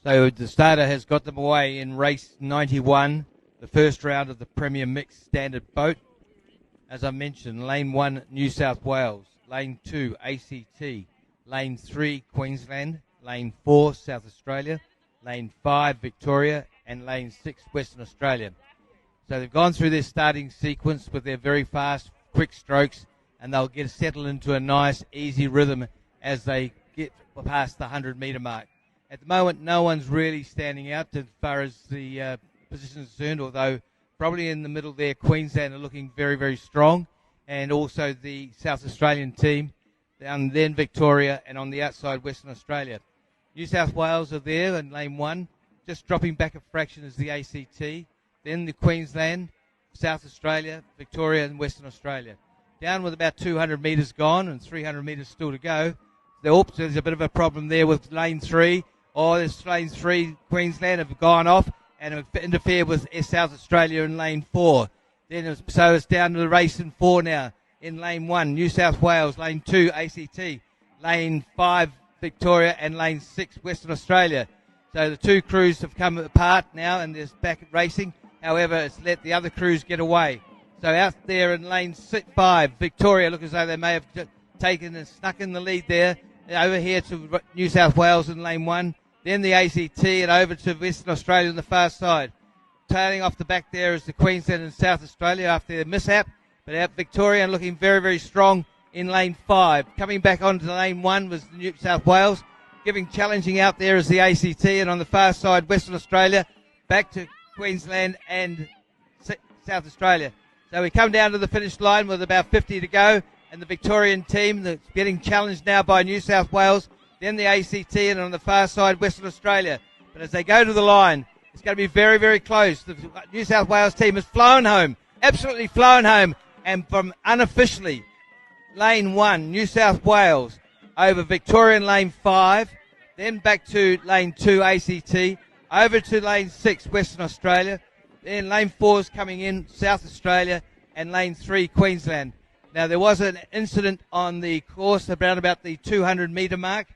So the starter has got them away in race 91, the first round of the Premier Mixed Standard Boat. As I mentioned, lane 1, New South Wales, lane 2, ACT, lane 3, Queensland, lane 4, South Australia, lane 5, Victoria, and lane 6, Western Australia. So they've gone through their starting sequence with their very fast, quick strokes, and they'll get settled into a nice, easy rhythm as they get past the 100-metre mark. At the moment, no one's really standing out as far as the position is concerned, although probably in the middle there, Queensland are looking very, very strong, and also the South Australian team, and then Victoria, and on the outside, Western Australia. New South Wales are there in lane 1, just dropping back a fraction as the ACT, then the Queensland, South Australia, Victoria, and Western Australia. Down with about 200 metres gone and 300 metres still to go. There's a bit of a problem there with lane 3. This lane 3, Queensland have gone off and have interfered with South Australia in lane 4. So it's down to the race in 4 now. In lane 1, New South Wales, lane 2, ACT, lane 5, Victoria, and lane 6, Western Australia. So the two crews have come apart now and they're back at racing. However, it's let the other crews get away. So out there in lane 5, Victoria look as though they may have taken and snuck in the lead there. Over here to New South Wales in lane 1. Then the ACT and over to Western Australia on the far side. Tailing off the back there is the Queensland and South Australia after their mishap. But out Victoria looking very, very strong in lane 5. Coming back onto lane 1 was New South Wales. Challenging out there is the ACT, and on the far side, Western Australia. Back to Queensland and South Australia. So we come down to the finish line with about 50 to go, and the Victorian team that's getting challenged now by New South Wales, then the ACT, and on the far side, Western Australia. But as they go to the line, it's going to be very, very close. The New South Wales team has flown home, absolutely flown home, and from unofficially, lane 1, New South Wales, over Victorian lane 5, then back to lane 2, ACT, over to lane 6, Western Australia, then lane 4 is coming in, South Australia, and lane 3, Queensland. Now, there was an incident on the course around about the 200-metre mark,